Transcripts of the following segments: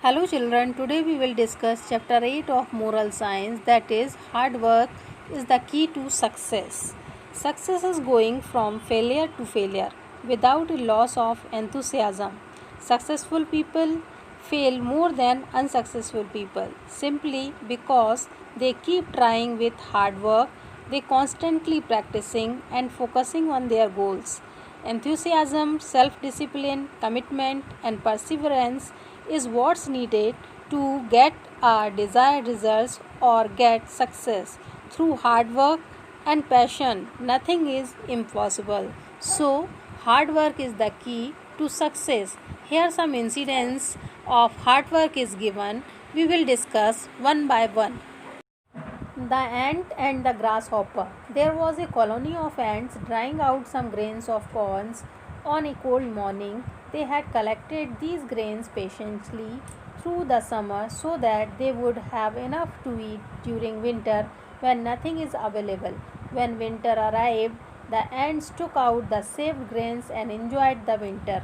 Hello children, today we will discuss chapter 8 of moral science, that is hard work is the key to success. Success is going from failure to failure without a loss of enthusiasm. Successful people fail more than unsuccessful people simply because they keep trying with hard work, they constantly practicing and focusing on their goals. Enthusiasm, self discipline, commitment, and perseverance is what's needed to get our desired results or get success. Through hard work and passion, nothing is impossible. So, hard work is the key to success. Here some incidents of hard work is given. We will discuss one by one. The ant and the grasshopper. There was a colony of ants drying out some grains of corn on a cold morning. They had collected these grains patiently through the summer so that they would have enough to eat during winter when nothing is available. When winter arrived, the ants took out the saved grains and enjoyed the winter.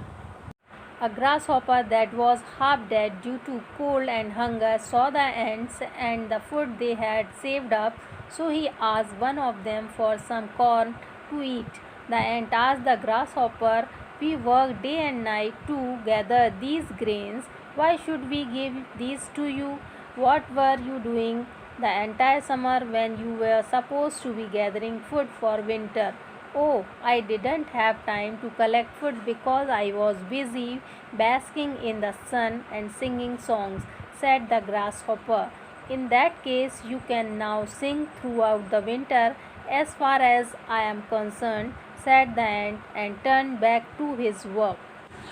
A grasshopper that was half dead due to cold and hunger saw the ants and the food they had saved up, so he asked one of them for some corn to eat. The ant asked the grasshopper, "We work day and night to gather these grains. Why should we give these to you? What were you doing the entire summer when you were supposed to be gathering food for winter?" "Oh, I didn't have time to collect food because I was busy basking in the sun and singing songs," said the grasshopper. "In that case, you can now sing throughout the winter as far as I am concerned," said the ant and turned back to his work.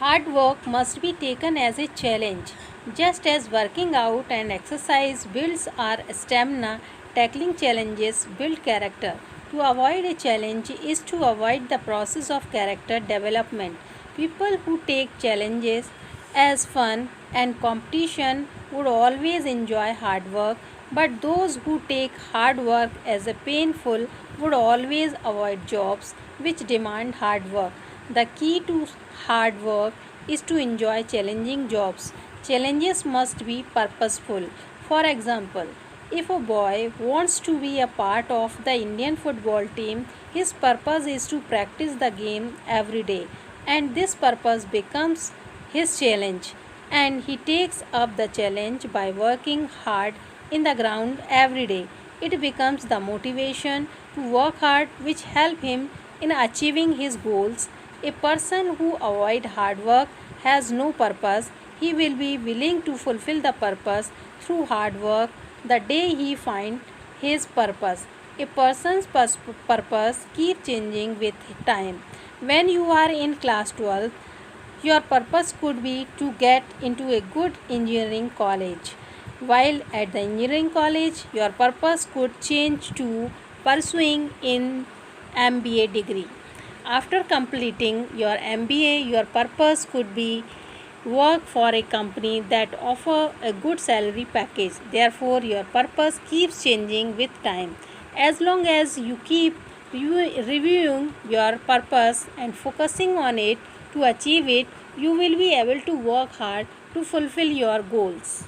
Hard work must be taken as a challenge. Just as working out and exercise builds our stamina, tackling challenges build character. To avoid a challenge is to avoid the process of character development. People who take challenges as fun and competition would always enjoy hard work, but those who take hard work as a painful would always avoid jobs which demand hard work. The key to hard work is to enjoy challenging jobs. Challenges must be purposeful. For example, if a boy wants to be a part of the Indian football team, his purpose is to practice the game every day, and this purpose becomes his challenge, and he takes up the challenge by working hard in the ground every day. It becomes the motivation to work hard which help him in achieving his goals. A person who avoids hard work has no purpose. He will be willing to fulfill the purpose through hard work the day he finds his purpose. A person's purpose keeps changing with time. When you are in class 12, your purpose could be to get into a good engineering college, while at the engineering college, your purpose could change to pursuing in MBA degree. After completing your MBA, your purpose could be work for a company that offer a good salary package. Therefore, your purpose keeps changing with time. As long as you keep reviewing your purpose and focusing on it to achieve it, you will be able to work hard to fulfill your goals.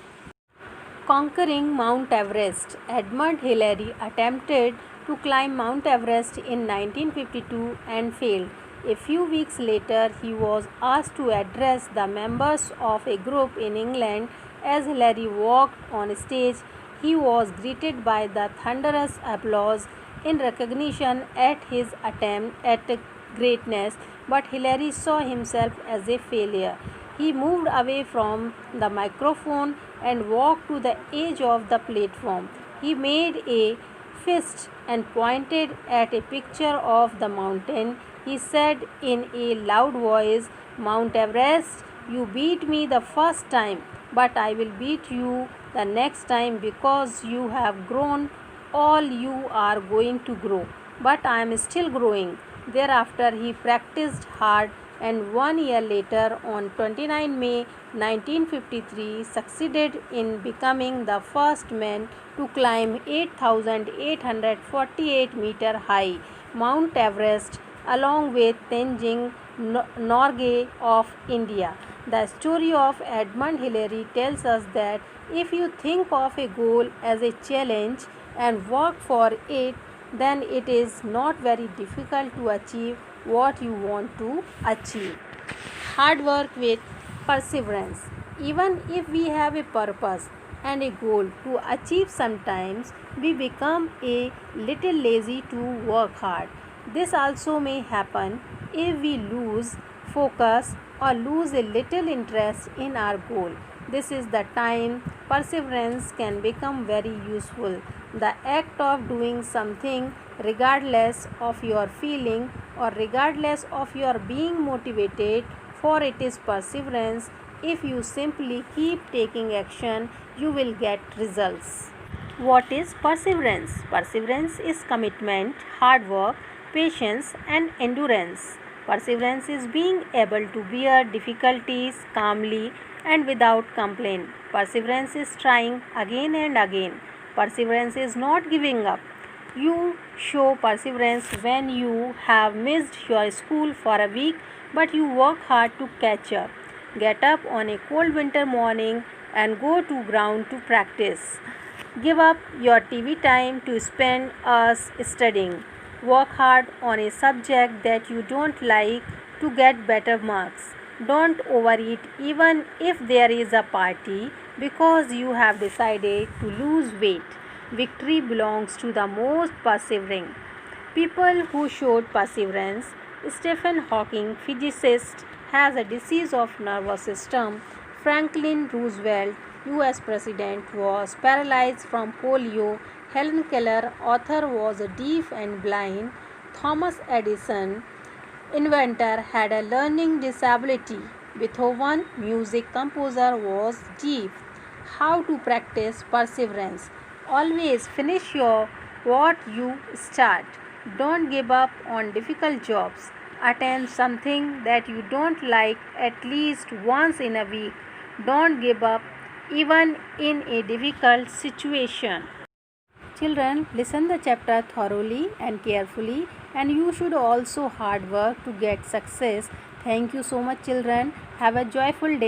Conquering Mount Everest. Edmund Hillary attempted to climb Mount Everest in 1952 and failed. A few weeks later, he was asked to address the members of a group in England. As Hillary walked on stage, he was greeted by the thunderous applause in recognition at his attempt at greatness, but Hillary saw himself as a failure. He moved away from the microphone and walked to the edge of the platform. He made a fist and pointed at a picture of the mountain. He said in a loud voice, "Mount Everest, you beat me the first time, but I will beat you the next time because you have grown all you are going to grow. But I am still growing." Thereafter, he practiced hard and 1 year later, on 29 May 1953, succeeded in becoming the first man to climb 8,848-meter high Mount Everest along with Tenzing Norgay of India. The story of Edmund Hillary tells us that if you think of a goal as a challenge and work for it, then it is not very difficult to achieve what you want to achieve. Hard work with perseverance. Even if we have a purpose and a goal to achieve, sometimes we become a little lazy to work hard. This also may happen if we lose focus or lose a little interest in our goal. This is the time perseverance can become very useful. The act of doing something regardless of your feeling or regardless of your being motivated for it is perseverance. If you simply keep taking action, you will get results. What is perseverance? Perseverance is commitment, hard work, patience, and endurance. Perseverance is being able to bear difficulties calmly and without complaint. Perseverance is trying again and again. Perseverance is not giving up. You show perseverance when you have missed your school for a week, but you work hard to catch up. Get up on a cold winter morning and go to ground to practice. Give up your TV time to spend hours studying. Work hard on a subject that you don't like to get better marks. Don't overeat even if there is a party because you have decided to lose weight. Victory belongs to the most persevering. People who showed perseverance. Stephen Hawking, physicist, has a disease of nervous system. Franklin Roosevelt, US President, was paralyzed from polio. Helen Keller, author, was deaf and blind. Thomas Edison, inventor, had a learning disability. Beethoven, music composer, was deaf. How to practice perseverance? Always finish what you start. Don't give up on difficult jobs. Attempt something that you don't like at least once in a week. Don't give up even in a difficult situation. Children, listen the chapter thoroughly and carefully, and you should also hard work to get success. Thank you so much, children. Have a joyful day.